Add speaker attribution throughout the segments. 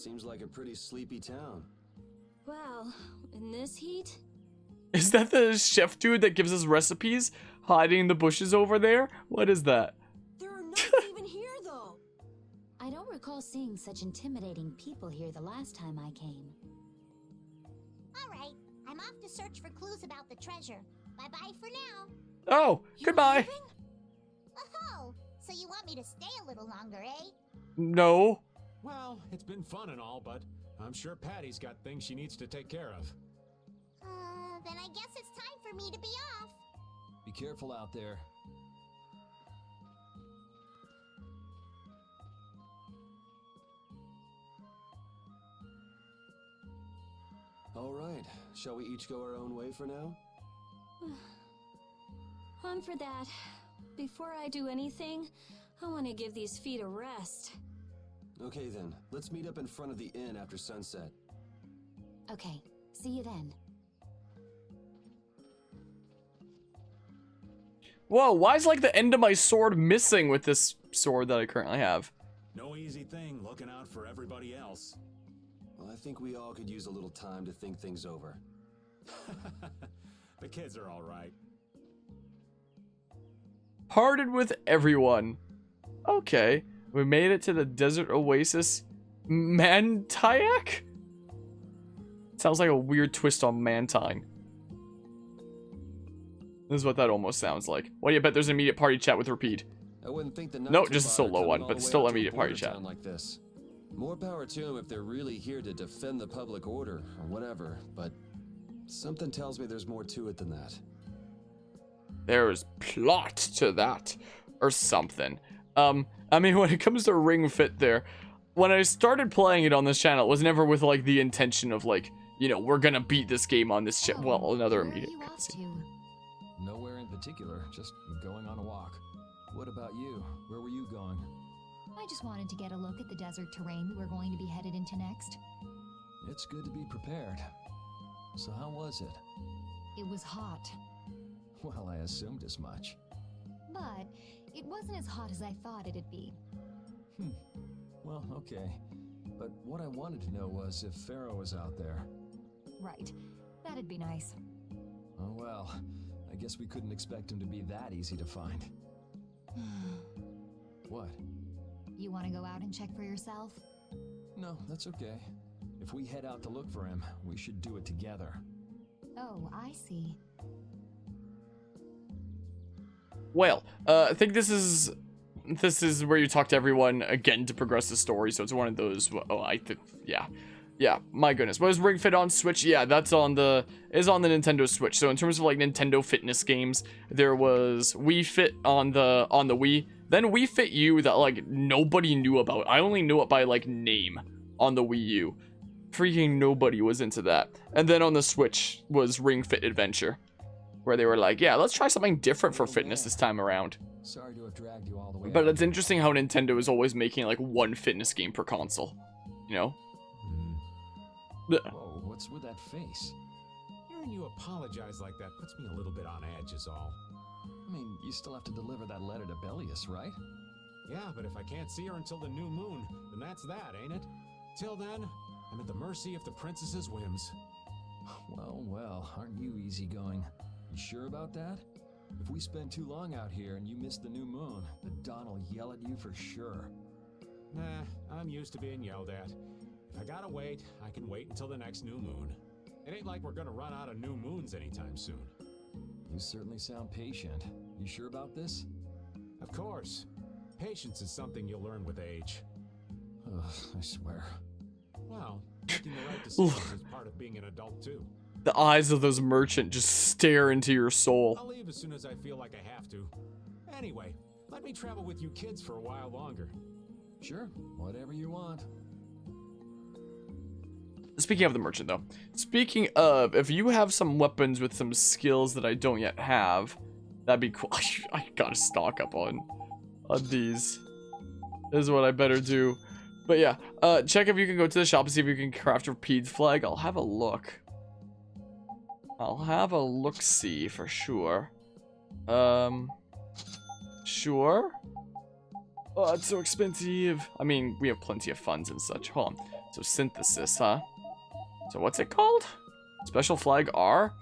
Speaker 1: Seems like a pretty sleepy town.
Speaker 2: Well, in this heat?
Speaker 3: Is that the chef dude that gives us recipes? Hiding in the bushes over there? What is that?
Speaker 2: There are nuns even here, though. I don't recall seeing such intimidating people here the last time I came.
Speaker 4: All right, I'm off to search for clues about the treasure. Bye-bye for now.
Speaker 3: Oh,
Speaker 2: You're
Speaker 3: goodbye.
Speaker 2: leaving?
Speaker 4: Oh, so you want me to stay a little longer, eh?
Speaker 3: No.
Speaker 5: Well, it's been fun and all, but I'm sure Patty's got things she needs to take care of.
Speaker 4: Then I guess it's time for me to be off.
Speaker 1: Be careful out there. All right, shall we each go our own way for now?
Speaker 2: On for that. Before I do anything, I want to give these feet a rest.
Speaker 1: Okay then, let's meet up in front of the inn after sunset.
Speaker 2: Okay, see you then.
Speaker 3: Whoa, why is like the end of my sword missing with this sword that I currently have?
Speaker 5: No easy thing looking out for everybody else.
Speaker 1: Well, I think we all could use a little time to think things over.
Speaker 5: The kids are all right.
Speaker 3: Parted with everyone. Okay, we made it to the desert oasis. Mantaic? Sounds like a weird twist on Mantine. This is what that almost sounds like. Well, you bet there's an immediate party chat with Repeat.
Speaker 1: I wouldn't think the
Speaker 3: No, just a solo one, but still immediate party chat.
Speaker 1: Like this. More power to them if they're really here to defend the public order or whatever, but something tells me there's more to it than that.
Speaker 3: There's plot to that, or something. I mean, when it comes to Ring Fit there, when I started playing it on this channel, it was never with, like, the intention of, like, you know, we're gonna beat this game on this channel. Well, another immediate cutscene.
Speaker 1: Nowhere in particular, just going on a walk. What about you? Where were you going?
Speaker 6: I just wanted to get a look at the desert terrain we were going to be headed into next.
Speaker 1: It's good to be prepared. So how was it?
Speaker 6: It was hot,
Speaker 1: Well, I assumed as much.
Speaker 6: but it wasn't as hot as I thought it'd be.
Speaker 1: Well, okay. But what I wanted to know was if Pharaoh was out there.
Speaker 6: Right. That'd be nice.
Speaker 1: Oh well, I guess we couldn't expect him to be that easy to find. What?
Speaker 6: You want to go out and check for yourself?
Speaker 1: No, that's okay. If we head out to look for him, we should do it together.
Speaker 6: Oh, I see.
Speaker 3: Well, I think this is where you talk to everyone again to progress the story. So it's one of those. Oh, I think, yeah. My goodness, was Ring Fit on Switch? Yeah, that's on the Nintendo Switch. So in terms of like Nintendo fitness games, there was Wii Fit on the Wii. Then Wii Fit U that like nobody knew about. I only knew it by like name on the Wii U. Freaking nobody was into that. And then on the Switch was Ring Fit Adventure, where they were like, yeah, let's try something different for fitness this time around.
Speaker 1: Sorry to have dragged you all the way.
Speaker 3: But it's interesting how Nintendo is always making like one fitness game per console, you know?
Speaker 1: Whoa, what's with that face?
Speaker 5: Hearing you apologize like that puts me a little bit on edge is all.
Speaker 1: I mean, you still have to deliver that letter to Bellius, right?
Speaker 5: Yeah, but if I can't see her until the new moon, then that's that, ain't it? Till then, I'm at the mercy of the princess's whims.
Speaker 1: Well, aren't you easygoing? You sure about that? If we spend too long out here and you miss the new moon, the Don will yell at you for sure.
Speaker 5: Nah, I'm used to being yelled at. If I gotta wait, I can wait until the next new moon. It ain't like we're gonna run out of new moons anytime soon.
Speaker 1: You certainly sound patient. You sure about this?
Speaker 5: Of course. Patience is something you'll learn with age.
Speaker 1: Ugh, I swear.
Speaker 5: Well, making the right decisions is part of being an adult too.
Speaker 3: The eyes of those merchants just stare into your soul.
Speaker 5: I'll leave as soon as I feel like I have to. Anyway, let me travel with you kids for a while longer.
Speaker 1: Sure, whatever you want.
Speaker 3: Speaking of the merchant, though. Speaking of, if you have some weapons with some skills that I don't yet have, that'd be cool. I gotta stock up on these. This is what I better do. But yeah, check if you can go to the shop and see if you can craft a Repeat's flag. I'll have a look. I'll have a look-see for sure. Sure. Oh, it's so expensive. I mean, we have plenty of funds and such. Hold on. So synthesis, huh? So what's it called? Special flag R?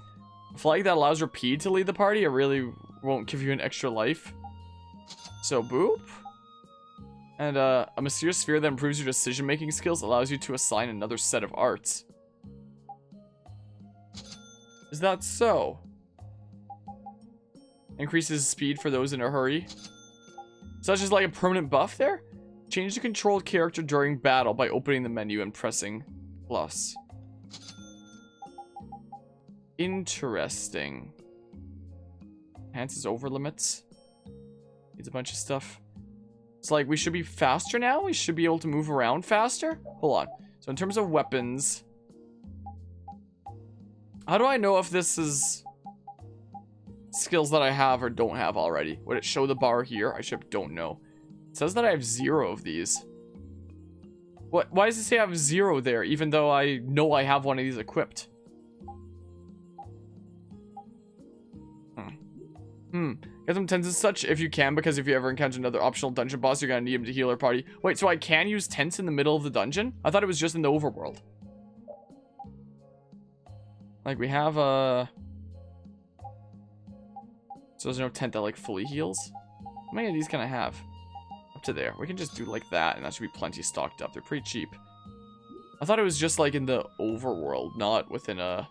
Speaker 3: A flag that allows Rapide to lead the party? It really won't give you an extra life. So boop. And a mysterious sphere that improves your decision-making skills allows you to assign another set of arts. Is that so? Increases speed for those in a hurry. Such as like a permanent buff there? Change the controlled character during battle by opening the menu and pressing plus. Interesting. Enhances over limits. Needs a bunch of stuff. It's like we should be faster now? We should be able to move around faster? Hold on. So in terms of weapons, how do I know if this is skills that I have or don't have already? Would it show the bar here? I should don't know. It says that I have 0 of these. What? Why does it say I have 0 there, even though I know I have one of these equipped? Get some tents and such if you can, because if you ever encounter another optional dungeon boss, you're gonna need him to heal our party. Wait, so I can use tents in the middle of the dungeon? I thought it was just in the overworld. Like, we have a... So there's no tent that, like, fully heals? How many of these can I have? Up to there. We can just do like that, and that should be plenty stocked up. They're pretty cheap. I thought it was just, like, in the overworld, not within a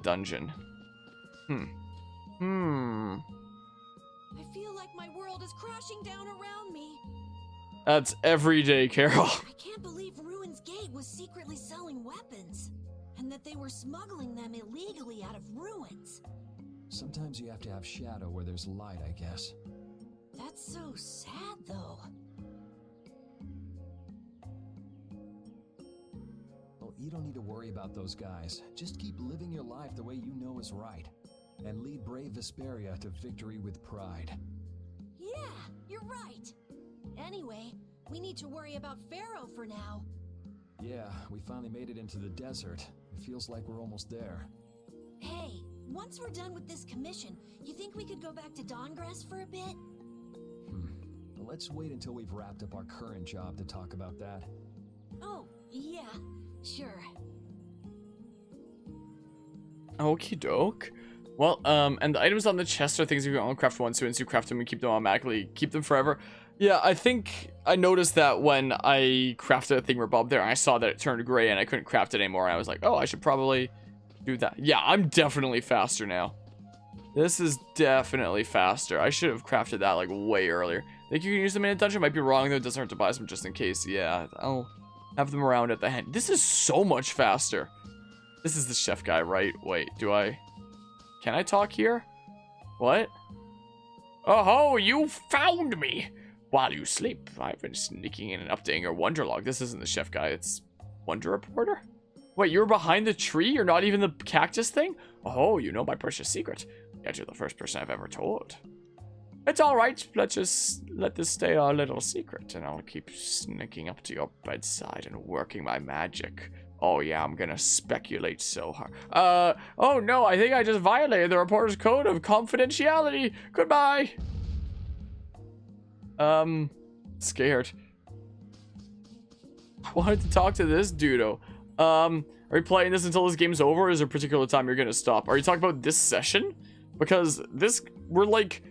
Speaker 3: dungeon.
Speaker 7: I feel like my world is crashing down around me.
Speaker 3: That's every day, Carol.
Speaker 7: I can't believe Ruin's Gate was secretly selling weapons, and that they were smuggling them illegally out of ruins.
Speaker 1: Sometimes you have to have shadow where there's light, I guess.
Speaker 7: That's so sad, though.
Speaker 1: Well, you don't need to worry about those guys. Just keep living your life the way you know is right. And lead brave Vesperia to victory with pride.
Speaker 7: Yeah, you're right. Anyway, we need to worry about Pharaoh for now.
Speaker 1: Yeah, we finally made it into the desert. It feels like we're almost there.
Speaker 7: Hey, once we're done with this commission, you think we could go back to Dawngrass for a bit?
Speaker 1: Well, let's wait until we've wrapped up our current job to talk about that.
Speaker 7: Oh, yeah, sure.
Speaker 3: Okie doke. Well, and the items on the chest are things you can only craft once, so once you craft them, you keep them automatically, keep them forever. Yeah, I think I noticed that when I crafted a thingamabob there, I saw that it turned gray and I couldn't craft it anymore, and I was like, oh, I should probably do that. Yeah, I'm definitely faster now. This is definitely faster. I should have crafted that, like, way earlier. Think you can use them in a dungeon? Might be wrong, though. It doesn't hurt to buy some just in case. Yeah, I'll have them around at the end. This is so much faster. This is the chef guy, right? Wait, do I... Can I talk here? What? Oh, you found me! While you sleep, I've been sneaking in and updating your wonder log. This isn't the chef guy, it's Wonder Reporter? Wait, you're behind the tree? You're not even the cactus thing? Oh, you know my precious secret. Yet you're the first person I've ever told. It's alright, let's just let this stay our little secret, and I'll keep sneaking up to your bedside and working my magic. Oh yeah, I'm gonna speculate so hard. Oh no, I think I just violated the reporter's code of confidentiality. Goodbye. Scared. I wanted to talk to this dudo. Are you playing this until this game's over, or is there a particular time you're gonna stop? Are you talking about this session? Because we're like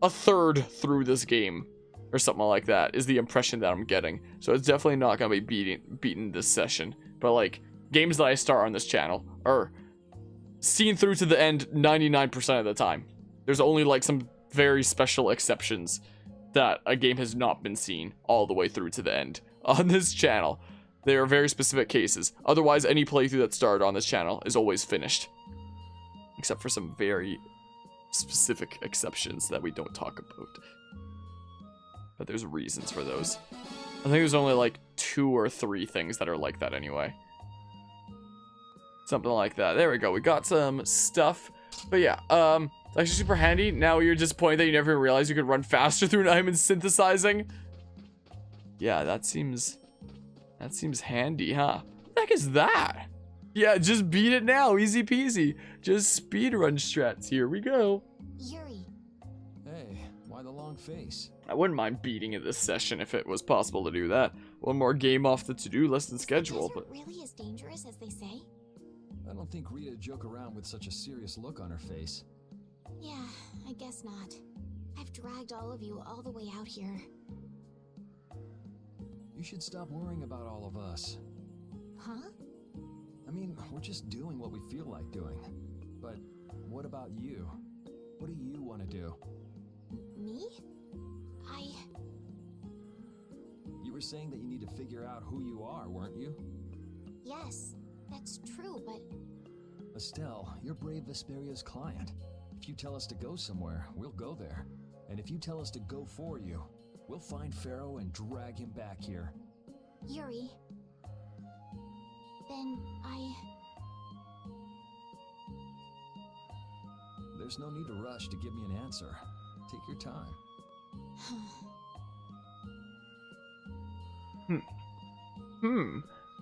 Speaker 3: a third through this game. Or something like that is the impression that I'm getting. So it's definitely not going to be beaten this session. But like, games that I start on this channel are seen through to the end 99% of the time. There's only like some very special exceptions that a game has not been seen all the way through to the end on this channel. They are very specific cases. Otherwise, any playthrough that started on this channel is always finished. Except for some very specific exceptions that we don't talk about. But there's reasons for those. I think there's only like 2 or 3 things that are like that anyway. Something like that. There we go. We got some stuff. But yeah, it's actually super handy. Now you're disappointed that you never realized you could run faster through diamond synthesizing. Yeah, that seems handy, huh? What the heck is that? Yeah, just beat it now. Easy peasy. Just speedrun strats. Here we go.
Speaker 4: Yuri,
Speaker 1: Hey, why the long face.
Speaker 3: I wouldn't mind beating it this session if it was possible to do that. One more game off the to-do list and schedule, but...
Speaker 2: really as dangerous as they say?
Speaker 1: I don't think Rita joke around with such a serious look on her face.
Speaker 2: Yeah, I guess not. I've dragged all of you all the way out here.
Speaker 1: You should stop worrying about all of us.
Speaker 2: Huh?
Speaker 1: I mean, we're just doing what we feel like doing. But what about you? What do you want to do?
Speaker 2: Me?
Speaker 1: You were saying that you need to figure out who you are, weren't you?
Speaker 2: Yes, that's true, but...
Speaker 1: Estelle, you're Brave Vesperia's client. If you tell us to go somewhere, we'll go there. And if you tell us to go for you, we'll find Pharaoh and drag him back here.
Speaker 2: Yuri... Then
Speaker 1: There's no need to rush to give me an answer. Take your time.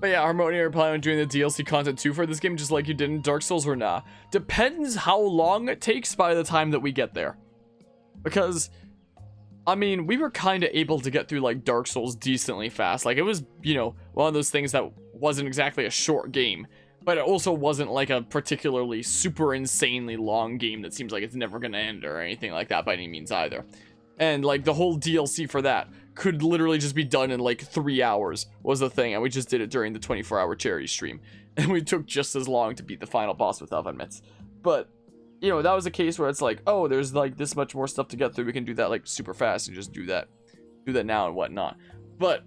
Speaker 3: But yeah, Harmonia are planning on doing the DLC content too for this game, just like you did in Dark Souls or nah. Depends how long it takes by the time that we get there. Because, I mean, we were kind of able to get through, like, Dark Souls decently fast. Like, it was, you know, one of those things that wasn't exactly a short game. But it also wasn't, like, a particularly super insanely long game that seems like it's never going to end or anything like that by any means either. And, like, the whole DLC for that could literally just be done in, like, 3 hours was the thing. And we just did it during the 24-hour charity stream. And we took just as long to beat the final boss with oven mitts. But... you know, that was a case where it's like, oh, there's like this much more stuff to get through. We can do that like super fast and just do that now and whatnot. But,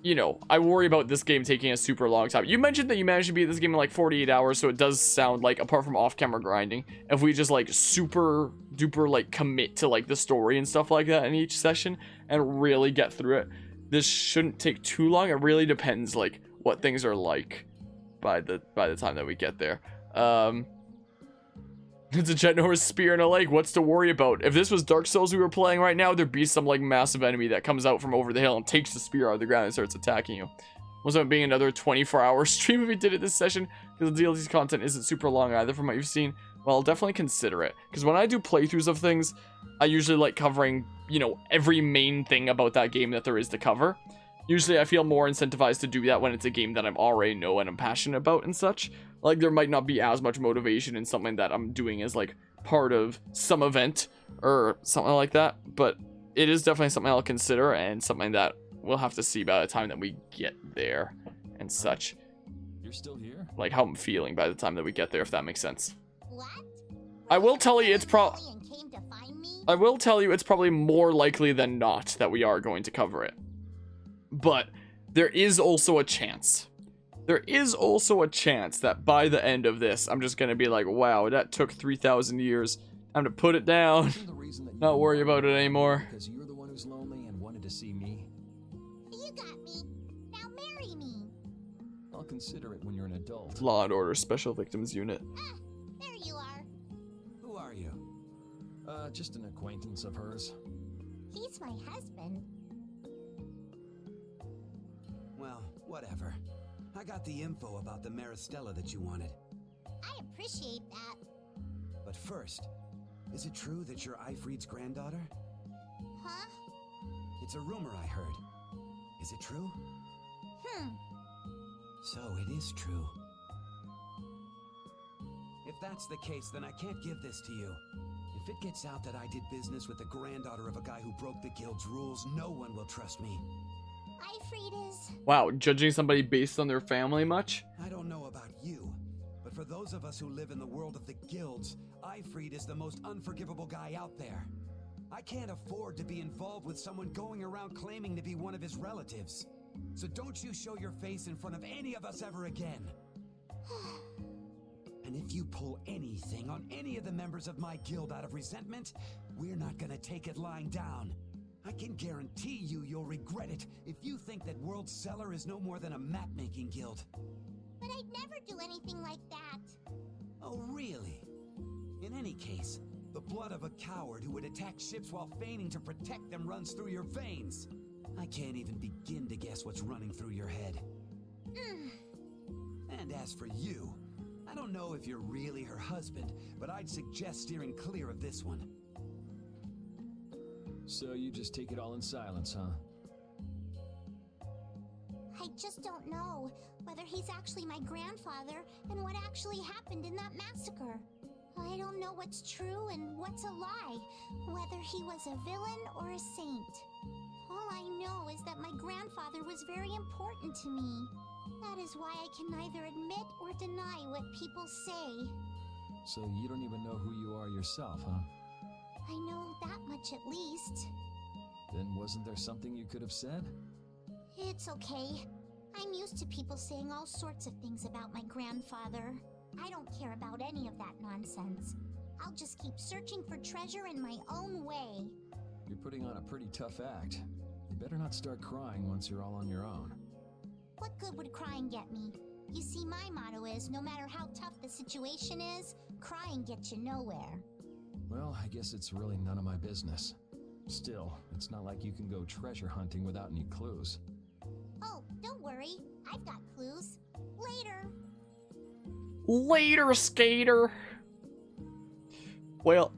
Speaker 3: you know, I worry about this game taking a super long time. You mentioned that you managed to beat this game in like 48 hours. So it does sound like, apart from off-camera grinding, if we just like super duper like commit to like the story and stuff like that in each session and really get through it, this shouldn't take too long. It really depends like what things are like by the time that we get there. It's a jet nose spear in a lake. What's to worry about? If this was Dark Souls we were playing right now, there'd be some like massive enemy that comes out from over the hill and takes the spear out of the ground and starts attacking you. Wasn't it being another 24-hour stream if we did it this session? Because the DLC content isn't super long either from what you've seen. Well, I'll definitely consider it. Because when I do playthroughs of things, I usually like covering, you know, every main thing about that game that there is to cover. Usually I feel more incentivized to do that when it's a game that I'm already know and I'm passionate about and such. Like, there might not be as much motivation in something that I'm doing as, like, part of some event or something like that. But it is definitely something I'll consider and something that we'll have to see by the time that we get there and such.
Speaker 1: You're still here?
Speaker 3: Like, how I'm feeling by the time that we get there, if that makes sense.
Speaker 4: What?
Speaker 3: I will tell you it's
Speaker 4: And came to find me?
Speaker 3: I will tell you it's probably more likely than not that we are going to cover it. But there is also a chance. There is also a chance that by the end of this, I'm just going to be like, wow, that took 3,000 years. Time to put it down. Not worry about it anymore.
Speaker 1: Because you're the one who's lonely and wanted to see me.
Speaker 4: You got me. Now marry me.
Speaker 1: I'll consider it when you're an adult.
Speaker 3: Law and Order Special Victims Unit.
Speaker 4: Ah, there you are.
Speaker 1: Who are you? Just an acquaintance of hers.
Speaker 4: He's my husband.
Speaker 8: Well, whatever. I got the info about the Maristella that you wanted.
Speaker 4: I appreciate that.
Speaker 8: But first, is it true that you're Eifried's granddaughter?
Speaker 4: Huh?
Speaker 8: It's a rumor I heard. Is it true? So it is true. If that's the case, then I can't give this to you. If it gets out that I did business with the granddaughter of a guy who broke the guild's rules, no one will trust me.
Speaker 4: Eifried is...
Speaker 3: Wow, judging somebody based on their family much?
Speaker 8: I don't know about you, but for those of us who live in the world of the guilds, Eifried is the most unforgivable guy out there. I can't afford to be involved with someone going around claiming to be one of his relatives. So don't you show your face in front of any of us ever again. And if you pull anything on any of the members of my guild out of resentment, we're not gonna take it lying down. I can guarantee you'll regret it if you think that World Cellar is no more than a map-making guild.
Speaker 4: But I'd never do anything like that.
Speaker 8: Oh, really? In any case, the blood of a coward who would attack ships while feigning to protect them runs through your veins. I can't even begin to guess what's running through your head. And as for you, I don't know if you're really her husband, but I'd suggest steering clear of this one.
Speaker 1: So you just take it all in silence, huh?
Speaker 4: I just don't know whether he's actually my grandfather and what actually happened in that massacre. I don't know what's true and what's a lie, whether he was a villain or a saint. All I know is that my grandfather was very important to me. That is why I can neither admit or deny what people say.
Speaker 1: So you don't even know who you are yourself, huh?
Speaker 4: I know that much at least.
Speaker 1: Then wasn't there something you could have said?
Speaker 4: It's okay. I'm used to people saying all sorts of things about my grandfather. I don't care about any of that nonsense. I'll just keep searching for treasure in my own way.
Speaker 1: You're putting on a pretty tough act. You better not start crying once you're all on your own.
Speaker 4: What good would crying get me? You see, my motto is, no matter how tough the situation is, crying gets you nowhere.
Speaker 1: Well, I guess it's really none of my business. Still, it's not like you can go treasure hunting without any clues.
Speaker 4: Oh, don't worry. I've got clues. Later.
Speaker 3: Later, skater. Well,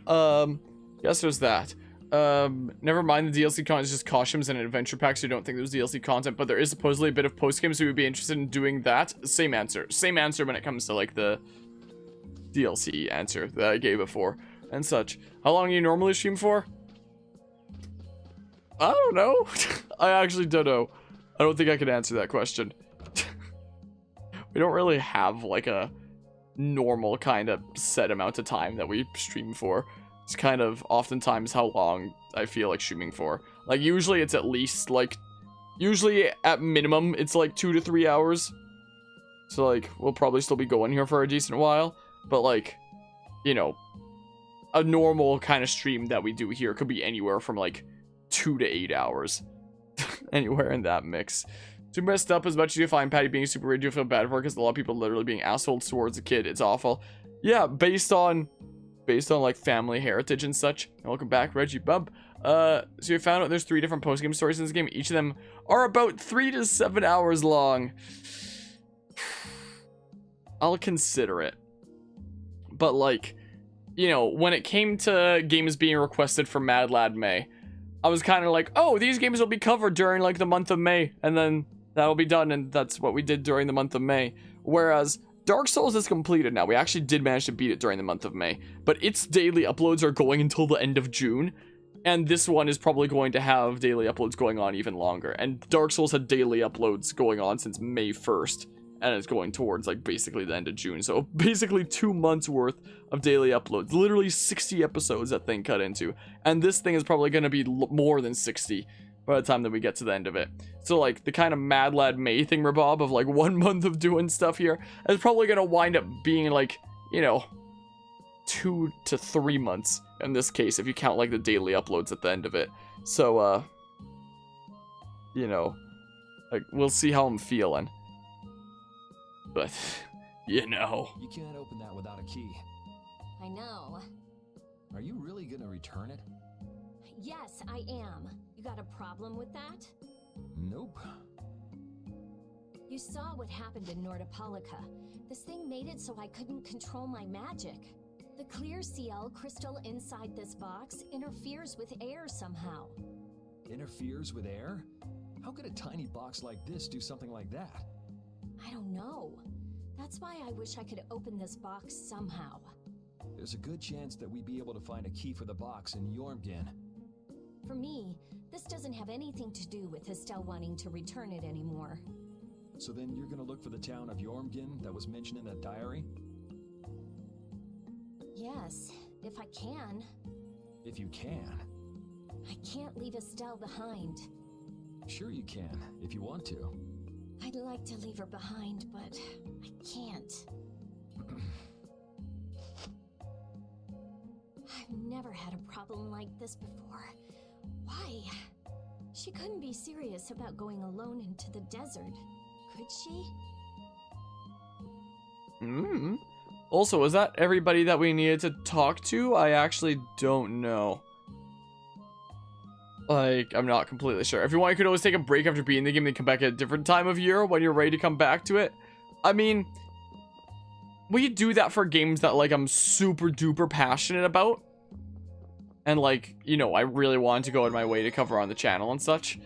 Speaker 3: yes, there's that. Never mind, the DLC content is just costumes and an adventure pack, so you don't think there's DLC content, but there is supposedly a bit of post-game, so you would be interested in doing that. Same answer. Same answer when it comes to, like, the DLC answer that I gave before and such. How long do you normally stream for? I don't know. I actually don't know. I don't think I can answer that question. We don't really have, like, a normal kind of set amount of time that we stream for. It's kind of oftentimes how long I feel like streaming for. Like, usually it's at least, like, usually at minimum, it's like 2 to 3 hours. So, like, we'll probably still be going here for a decent while. But, like, you know, a normal kind of stream that we do here could be anywhere from, like, 2 to 8 hours. Anywhere in that mix. Too messed up. As much as you find Patty being super weird, you feel bad for her because a lot of people literally being assholes towards a kid. It's awful. Yeah, based on like family heritage and such. And welcome back, Reggie Bump. So you found out there's 3 different post-game stories in this game. Each of them are about 3 to 7 hours long. I'll consider it. But, like, you know, when it came to games being requested for Mad Lad May, I was kind of like, oh, these games will be covered during, like, the month of May, and then that'll be done, and that's what we did during the month of May. Whereas Dark Souls is completed now. We actually did manage to beat it during the month of May, but its daily uploads are going until the end of June, and this one is probably going to have daily uploads going on even longer. And Dark Souls had daily uploads going on since May 1st, and it's going towards, like, basically the end of June. So basically 2 months worth of daily uploads. Literally 60 episodes that thing cut into. And this thing is probably going to be more than 60 by the time that we get to the end of it. So, like, the kind of Mad Lad May thing, Rabob, of, like, 1 month of doing stuff here is probably going to wind up being, like, you know, 2 to 3 months in this case, if you count, like, the daily uploads at the end of it. So, you know, like, we'll see how I'm feeling. But, you know.
Speaker 1: You can't open that without a key.
Speaker 2: I know.
Speaker 1: Are you really gonna return it?
Speaker 2: Yes, I am. You got a problem with that?
Speaker 1: Nope.
Speaker 2: You saw what happened in Nordopolica. This thing made it so I couldn't control my magic. The clear CL crystal inside this box interferes with air somehow.
Speaker 1: Interferes with air? How could a tiny box like this do something like that?
Speaker 2: I don't know. That's why I wish I could open this box somehow.
Speaker 1: There's a good chance that we'd be able to find a key for the box in Jormungand.
Speaker 2: For me, this doesn't have anything to do with Estelle wanting to return it anymore.
Speaker 1: So then you're gonna look for the town of Jormungand that was mentioned in that diary?
Speaker 2: Yes, if I can.
Speaker 1: If you can.
Speaker 2: I can't leave Estelle behind.
Speaker 1: Sure you can, if you want to.
Speaker 2: I'd like to leave her behind, but I can't. I've never had a problem like this before. Why? She couldn't be serious about going alone into the desert, could she?
Speaker 3: Also, is that everybody that we needed to talk to? I actually don't know. Like, I'm not completely sure. If you want, you could always take a break after beating the game and come back at a different time of year when you're ready to come back to it. I mean, we do that for games that, like, I'm super duper passionate about. And, like, you know, I really wanted to go out of my way to cover on the channel and such.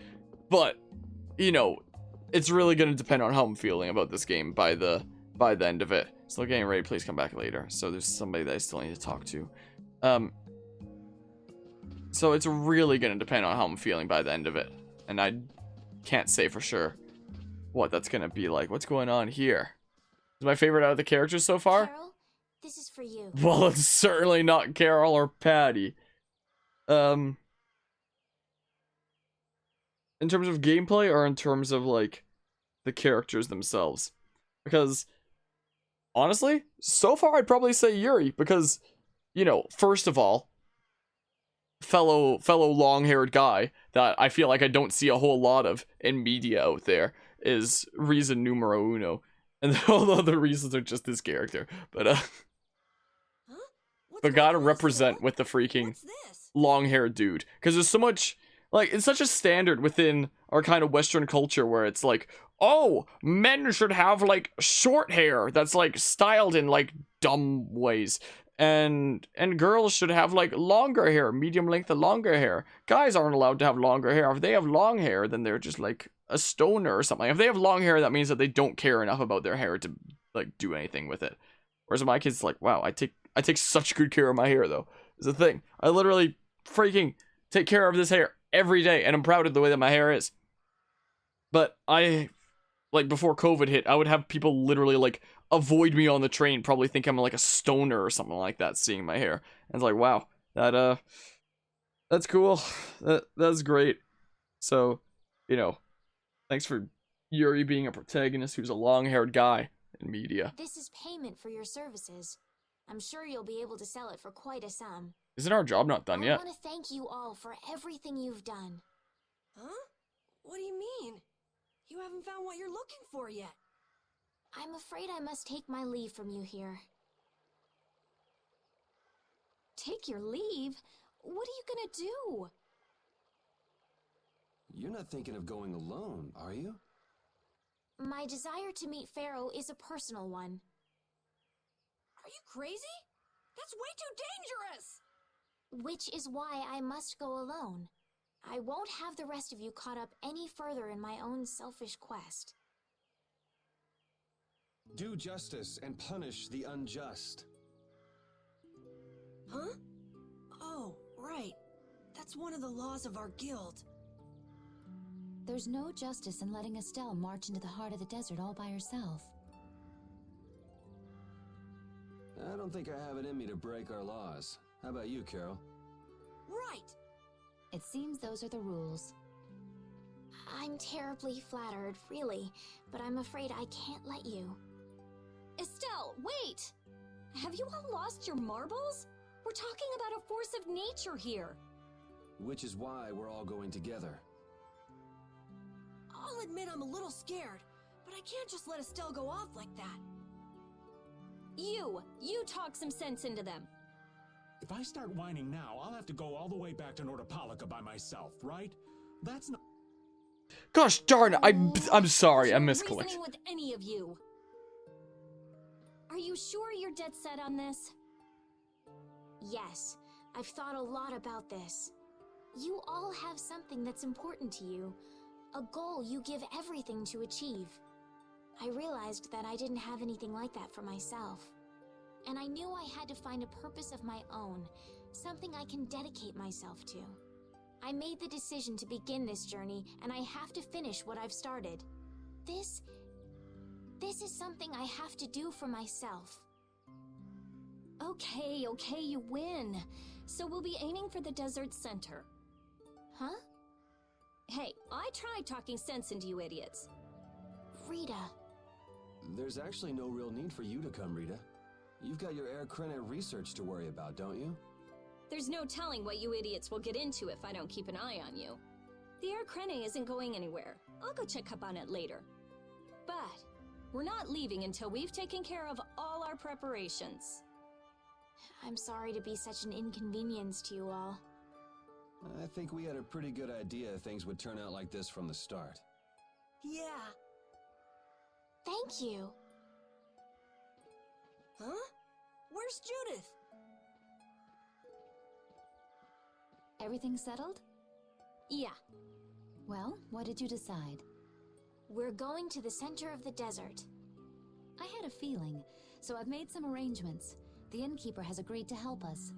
Speaker 3: But, you know, it's really going to depend on how I'm feeling about this game by the end of it. Still getting ready, please come back later. So there's somebody that I still need to talk to. So it's really going to depend on how I'm feeling by the end of it. And I can't say for sure what that's going to be like. What's going on here? Is my favorite out of the characters so far?
Speaker 2: Carol, this is for you.
Speaker 3: Well, it's certainly not Carol or Patty. In terms of gameplay or in terms of, like, the characters themselves? Because, honestly, so far I'd probably say Yuri, because, you know, first of all, fellow long-haired guy that I feel like I don't see a whole lot of in media out there is reason numero uno. And all the other reasons are just this character. But,
Speaker 7: Huh?
Speaker 3: but gotta represent with the freaking
Speaker 7: What's this?
Speaker 3: long-haired dude. Because there's so much, like, it's such a standard within our kind of Western culture where it's like, oh, men should have, like, short hair that's, like, styled in, like, dumb ways. And girls should have, like, longer hair, medium length and longer hair. Guys aren't allowed to have longer hair. If they have long hair, then they're just, like, a stoner or something. If they have long hair, that means that they don't care enough about their hair to, like, do anything with it. Whereas my kid's like, wow, I take such good care of my hair, though. It's a thing. I literally freaking take care of this hair every day, and I'm proud of the way that my hair is. But I, like, before COVID hit, I would have people literally, like, avoid me on the train, probably think I'm like a stoner or something like that, seeing my hair. And it's like, wow, that's cool. That's great. So, you know, thanks for Yuri being a protagonist who's a long-haired guy in media.
Speaker 2: This is payment for your services. I'm sure you'll be able to sell it for quite a sum.
Speaker 3: Isn't our job not done yet?
Speaker 2: I want to thank you all for everything you've done.
Speaker 7: Huh? What do you mean? You haven't found what you're looking for yet.
Speaker 2: I'm afraid I must take my leave from you here. Take your leave? What are you gonna do?
Speaker 8: You're not thinking of going alone, are you?
Speaker 2: My desire to meet Pharaoh is a personal one.
Speaker 7: Are you crazy? That's way too dangerous!
Speaker 2: Which is why I must go alone. I won't have the rest of you caught up any further in my own selfish quest.
Speaker 8: Do justice and punish the unjust.
Speaker 7: Huh? Oh, right. That's one of the laws of our guild.
Speaker 6: There's no justice in letting Estelle march into the heart of the desert all by herself.
Speaker 8: I don't think I have it in me to break our laws. How about you, Carol?
Speaker 7: Right!
Speaker 6: It seems those are the rules.
Speaker 2: I'm terribly flattered, really, but I'm afraid I can't let you. Estelle, wait! Have you all lost your marbles? We're talking about a force of nature here.
Speaker 8: Which is why we're all going together.
Speaker 7: I'll admit I'm a little scared, but I can't just let Estelle go off like that.
Speaker 2: You talk some sense into them.
Speaker 5: If I start whining now, I'll have to go all the way back to Nordopolica by myself, right? That's not...
Speaker 3: Gosh darn it, I'm sorry, I
Speaker 2: Reasoning
Speaker 3: misclicked.
Speaker 2: with any of you. Are you sure you're dead set on this? Yes, I've thought a lot about this. You all have something that's important to you, a goal you give everything to achieve. I realized that I didn't have anything like that for myself. And I knew I had to find a purpose of my own, something I can dedicate myself to. I made the decision to begin this journey, and I have to finish what I've started. This is something I have to do for myself. Okay, you win. So we'll be aiming for the desert center. Huh? Hey, I tried talking sense into you idiots. Rita.
Speaker 8: There's actually no real need for you to come, Rita. You've got your Air Krena research to worry about, don't you?
Speaker 2: There's no telling what you idiots will get into if I don't keep an eye on you. The Air Krena isn't going anywhere. I'll go check up on it later. But we're not leaving until we've taken care of all our preparations. I'm sorry to be such an inconvenience to you all.
Speaker 8: I think we had a pretty good idea things would turn out like this from the start.
Speaker 7: Yeah.
Speaker 2: Thank you.
Speaker 7: Huh? Where's Judith?
Speaker 6: Everything settled?
Speaker 2: Yeah,
Speaker 6: Well, what did you decide?
Speaker 2: we're going to the center of the desert.
Speaker 6: I had a feeling, so I've made some arrangements. The innkeeper has agreed to help us.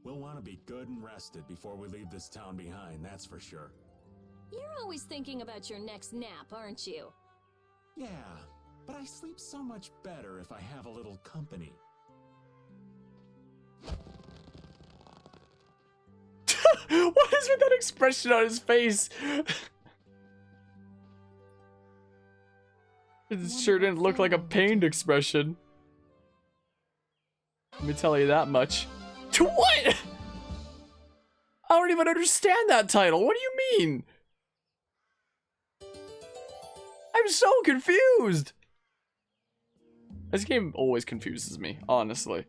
Speaker 5: We'll want to be good and rested before we leave this town behind, that's for sure.
Speaker 2: You're always thinking about your next nap, aren't you?
Speaker 5: Yeah, but I sleep so much better if I have a little company.
Speaker 3: What is with that expression on his face? It sure didn't look like a pained expression. Let me tell you that much. What? I don't even understand that title. What do you mean? I'm so confused. This game always confuses me, honestly.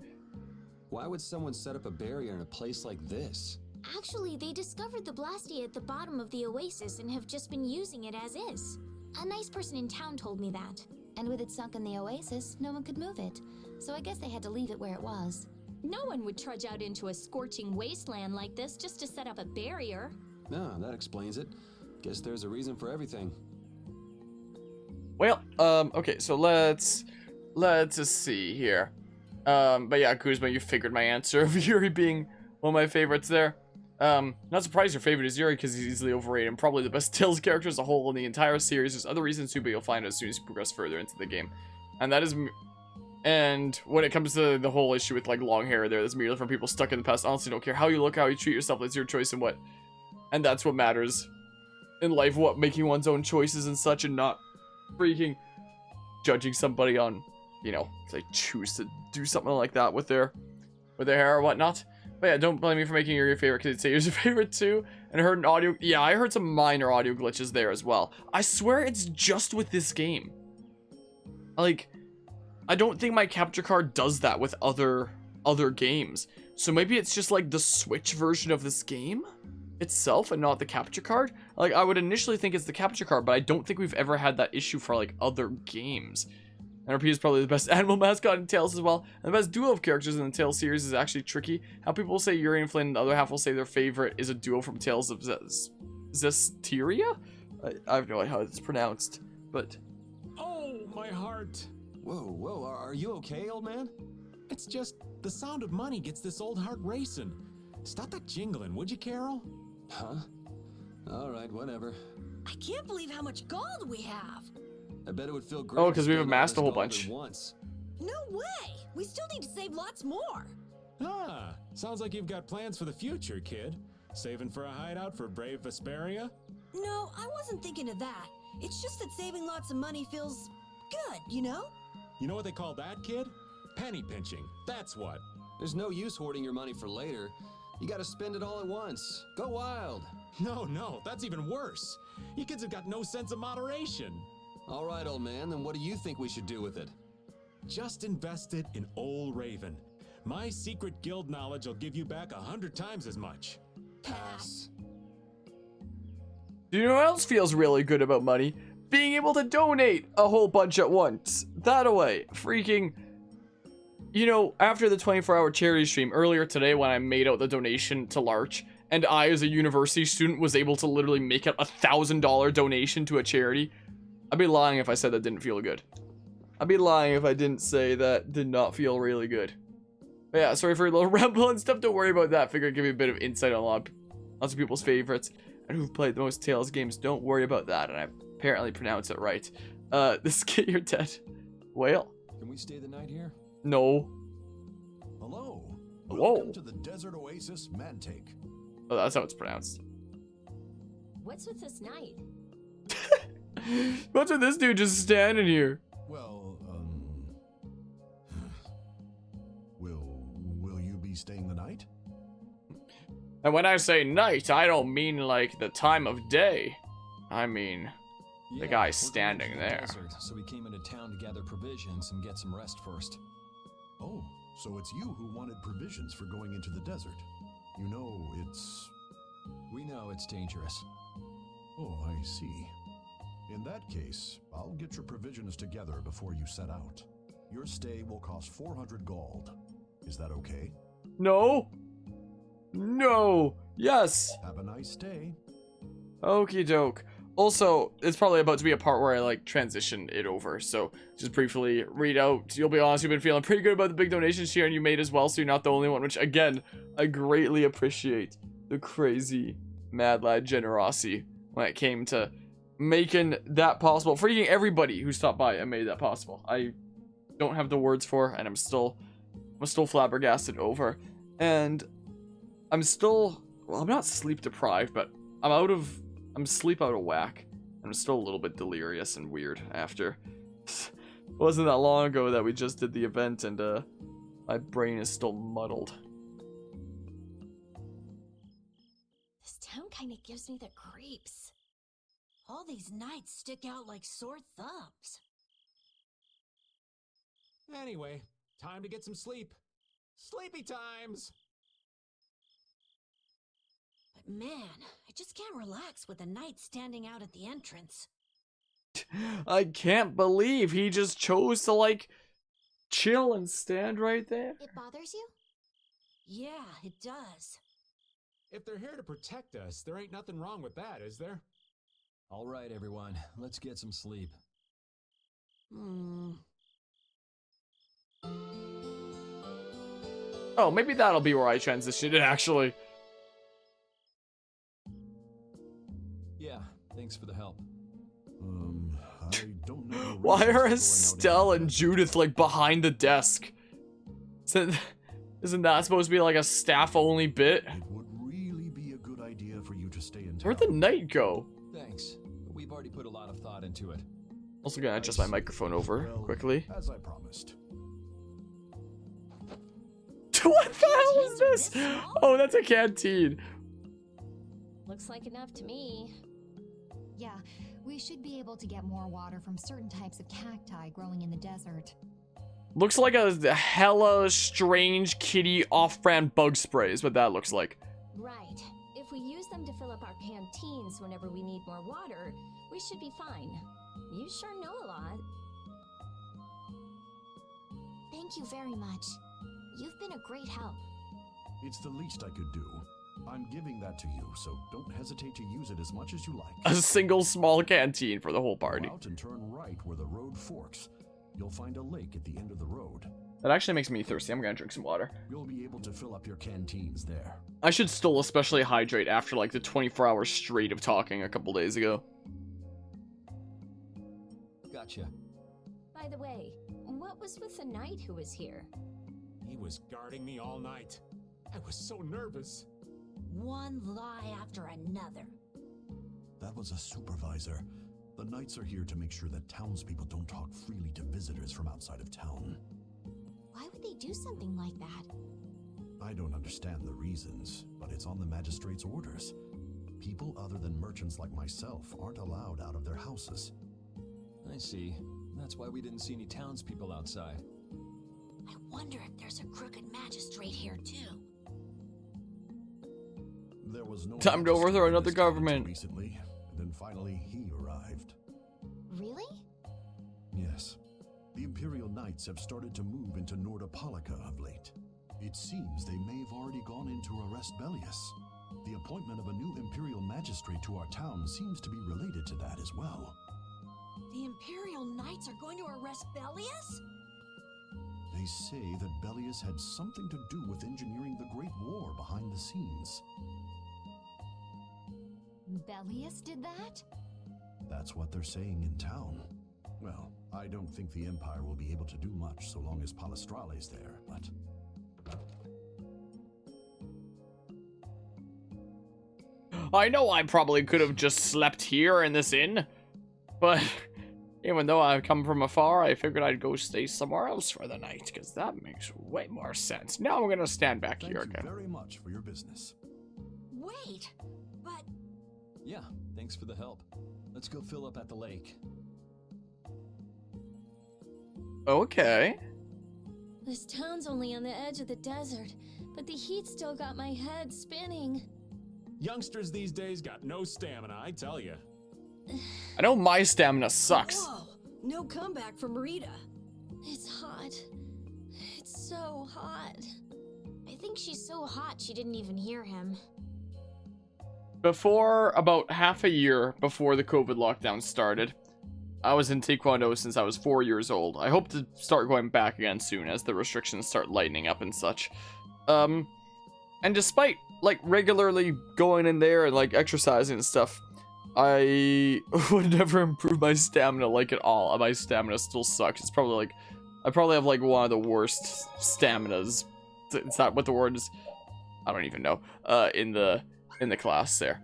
Speaker 1: Why would someone set up a barrier in a place like this?
Speaker 2: Actually, they discovered the blasty at the bottom of the Oasis and have just been using it as is. A nice person in town told me that.
Speaker 6: And with it sunk in the Oasis, no one could move it. So I guess they had to leave it where it was.
Speaker 2: No one would trudge out into a scorching wasteland like this just to set up a barrier.
Speaker 1: No, that explains it. Guess there's a reason for everything.
Speaker 3: Well, okay, so let's just see here. But yeah, Kuzma, you figured my answer of Yuri being one of my favorites there. Not surprised your favorite is Yuri because he's easily overrated and probably the best Tales character as a whole in the entire series. There's other reasons too, but you'll find as soon as you progress further into the game. And that is, and when it comes to the whole issue with like long hair there, that's merely from people stuck in the past. Honestly, don't care how you look, how you treat yourself, it's your choice and what. And that's what matters in life, what, making one's own choices and such, and not freaking judging somebody on, you know, if they choose to do something like that with their hair or whatnot. But yeah, don't blame me for making your favorite, because it's your favorite too. And I heard an audio, yeah, I heard some minor audio glitches there as well. I swear it's just with this game. Like, I don't think my capture card does that with other games. So maybe it's just like the Switch version of this game itself and not the capture card. Like, I would initially think it's the capture card, but I don't think we've ever had that issue for like other games. NRP is probably the best animal mascot in Tales as well. And the best duo of characters in the Tales series is actually tricky. How people will say Yuri and Flynn, and the other half will say their favorite is a duo from Tales of Vesperia? I have no idea how it's pronounced, but...
Speaker 5: Oh, my heart!
Speaker 1: Whoa, are you okay, old man?
Speaker 5: It's just, the sound of money gets this old heart racing. Stop that jingling, would you, Carol?
Speaker 1: Huh? Alright, whatever.
Speaker 7: I can't believe how much gold we have.
Speaker 1: I bet it would feel great.
Speaker 3: Oh, because we've
Speaker 1: to spend all
Speaker 3: amassed
Speaker 1: this
Speaker 3: a whole
Speaker 1: gold
Speaker 3: bunch.
Speaker 1: at once.
Speaker 7: No way! We still need to save lots more.
Speaker 5: Ah, sounds like you've got plans for the future, kid. Saving for a hideout for brave Vesperia?
Speaker 7: No, I wasn't thinking of that. It's just that saving lots of money feels good, you know?
Speaker 5: You know what they call that, kid? Penny pinching, that's what.
Speaker 1: There's no use hoarding your money for later. You gotta spend it all at once. Go wild.
Speaker 5: No, that's even worse. You kids have got no sense of moderation.
Speaker 1: All right, old man, then what do you think we should do with it?
Speaker 5: Just invest it in Old Raven. My secret guild knowledge will give you back 100 times as much.
Speaker 7: Pass.
Speaker 3: Do you know what else feels really good about money? Being able to donate a whole bunch at once. That away. Freaking... You know, after the 24-hour charity stream earlier today when I made out the donation to Larch, and I, as a university student, was able to literally make out a $1,000 donation to a charity, I'd be lying if I said that didn't feel good. I'd be lying if I didn't say that did not feel really good. But yeah, sorry for a little ramble and stuff. Don't worry about that. Figured I'd give you a bit of insight on lots of people's favorites and who've played the most Tales games. Don't worry about that. And I apparently pronounced it right. This kid, you're dead. Whale.
Speaker 1: Can we stay the night here?
Speaker 3: No.
Speaker 9: Hello.
Speaker 3: Whoa.
Speaker 9: Welcome to the Desert Oasis, Mantaic.
Speaker 3: Oh, that's how it's pronounced.
Speaker 2: What's with this night?
Speaker 3: What's with this dude just standing here?
Speaker 9: Well, will you be staying the night?
Speaker 3: And when I say night, I don't mean like the time of day. I mean the guy
Speaker 1: we're
Speaker 3: standing
Speaker 1: going to the
Speaker 3: there.
Speaker 1: desert, so we came into town to gather provisions and get some rest first.
Speaker 9: Oh, so it's you who wanted provisions for going into the desert. You know,
Speaker 1: We know it's dangerous.
Speaker 9: Oh, I see. In that case, I'll get your provisions together before you set out. Your stay will cost 400 gold. Is that okay?
Speaker 3: No. No. Yes.
Speaker 9: Have a nice day.
Speaker 3: Okie doke. Also, it's probably about to be a part where I like transition it over. So just briefly read out. You'll be honest, you've been feeling pretty good about the big donation sharing you made as well. So you're not the only one, which again, I greatly appreciate the crazy mad lad generosity when it came to making that possible. Freaking everybody who stopped by and made that possible. I don't have the words for, and I'm still flabbergasted over. And I'm still, well, I'm not sleep deprived, but I'm sleep out of whack. I'm still a little bit delirious and weird after. It wasn't that long ago that we just did the event, and my brain is still muddled.
Speaker 2: This town kind of gives me the creeps.
Speaker 7: All these nights stick out like sore thumbs.
Speaker 5: Anyway, time to get some sleep. Sleepy times!
Speaker 7: But man, I just can't relax with the knight standing out at the entrance.
Speaker 3: I can't believe he just chose to, like, chill and stand right there.
Speaker 2: It bothers you?
Speaker 7: Yeah, it does.
Speaker 5: If they're here to protect us, there ain't nothing wrong with that, is there?
Speaker 1: All right, everyone, let's get some sleep.
Speaker 3: Oh, maybe that'll be where I transitioned it, actually.
Speaker 1: Yeah, thanks for the help.
Speaker 9: I don't know.
Speaker 3: Why are
Speaker 9: reasons
Speaker 3: Estelle and Judith, like, behind the desk? Isn't that supposed to be, like, a staff-only bit?
Speaker 9: It would really be a good idea for you to stay in town.
Speaker 3: Where'd the knight go?
Speaker 1: Thanks, but we've already put a lot of thought into it.
Speaker 3: Also gonna adjust my microphone over
Speaker 9: Well,
Speaker 3: quickly.
Speaker 9: as I promised.
Speaker 3: What the hell is this? Oh, that's a canteen.
Speaker 2: Looks like enough to me.
Speaker 6: Yeah, we should be able to get more water from certain types of cacti growing in the desert.
Speaker 3: Looks like a hella strange kitty off-brand bug spray is what that looks like.
Speaker 2: Right. If we use them to fill up our canteens whenever we need more water, we should be fine. You sure know a lot.
Speaker 4: Thank you very much. You've been a great help.
Speaker 9: It's the least I could do. I'm giving that to you, so don't hesitate to use it as much as you like.
Speaker 3: A single small canteen for the whole party.
Speaker 9: Go out and turn right where the road forks. You'll find a lake at the end of the road.
Speaker 3: That actually makes me thirsty. I'm gonna drink some water.
Speaker 9: You'll be able to fill up your canteens there.
Speaker 3: I should still especially hydrate after like the 24 hours straight of talking a couple days ago.
Speaker 1: Gotcha.
Speaker 2: By the way, what was with the knight who was here?
Speaker 5: He was guarding me all night. I was so nervous.
Speaker 7: One lie after another.
Speaker 9: That was a supervisor. The knights are here to make sure that townspeople don't talk freely to visitors from outside of town.
Speaker 4: Why would they do something like that?
Speaker 9: I don't understand the reasons, but it's on the magistrate's orders. People other than merchants like myself aren't allowed out of their houses.
Speaker 1: I see. That's why we didn't see any townspeople outside.
Speaker 7: I wonder if there's a crooked magistrate here too.
Speaker 9: There was no
Speaker 3: Time to overthrow another
Speaker 9: this town
Speaker 3: government.
Speaker 9: recently, and then finally he arrived.
Speaker 4: Really?
Speaker 9: Yes. The Imperial Knights have started to move into Nordopolica of late. It seems they may have already gone in to arrest Bellius. The appointment of a new Imperial Magistrate to our town seems to be related to that as well.
Speaker 7: The Imperial Knights are going to arrest Bellius?
Speaker 9: They say that Bellius had something to do with engineering the Great War behind the scenes.
Speaker 6: Bellius did that?
Speaker 9: That's what they're saying in town. Well, I don't think the Empire will be able to do much so long as Palestrale's there, but...
Speaker 3: I know I probably could have just slept here in this inn, but even though I've come from afar, I figured I'd go stay somewhere else for the night, because that makes way more sense. Now I'm gonna stand back here
Speaker 9: Thank you
Speaker 3: again.
Speaker 9: very much for your business.
Speaker 7: Wait, but
Speaker 1: Yeah, thanks for the help. Let's go fill up at the lake.
Speaker 3: Okay.
Speaker 2: This town's only on the edge of the desert, but the heat still got my head spinning.
Speaker 5: Youngsters these days got no stamina, I tell you.
Speaker 3: I know my stamina sucks.
Speaker 7: whoa, no comeback from Rita.
Speaker 2: It's hot. It's so hot.
Speaker 7: I
Speaker 10: think she's so hot she didn't even hear him.
Speaker 3: Before about half a year before the COVID lockdown started, I was in Taekwondo since I was 4 years old. I hope to start going back again soon as the restrictions start lightening up and such. And despite, like, regularly going in there and, like, exercising and stuff, I would never improve my stamina, like, at all. My stamina still sucks. It's probably, like, I probably have, like, one of the worst staminas. It's not what the word is. I don't even know. In the class there.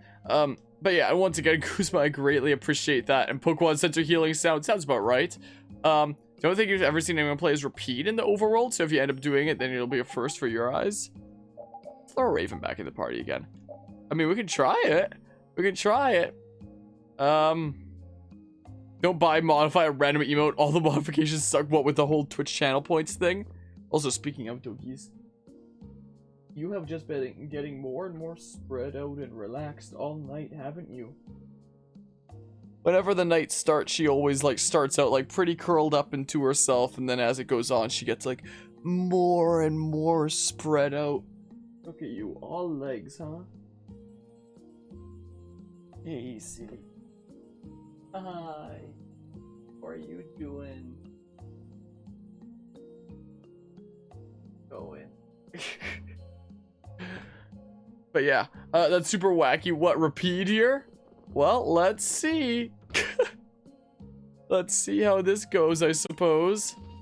Speaker 3: But yeah, once again, Kuzma, I greatly appreciate that. And Pokemon Center healing sounds about right. Don't think you've ever seen anyone play as Repeat in the overworld, so if you end up doing it, then it'll be a first for your eyes. Throw Raven back in the party again. I mean, we can try it. We can try it. Don't buy, modify a random emote. All the modifications suck, what with the whole Twitch channel points thing. Also, speaking of Dogies, you have just been getting more and more spread out and relaxed all night, haven't you? Whenever the night starts, she always, like, starts out, like, pretty curled up into herself, and then as it goes on, she gets, like, more and more spread out. Look at you, all legs, huh? Hey, City. Hi. What are you doing? Going. But yeah, that's super wacky. What, Repeat here? Well, let's see. Let's see how this goes, I suppose.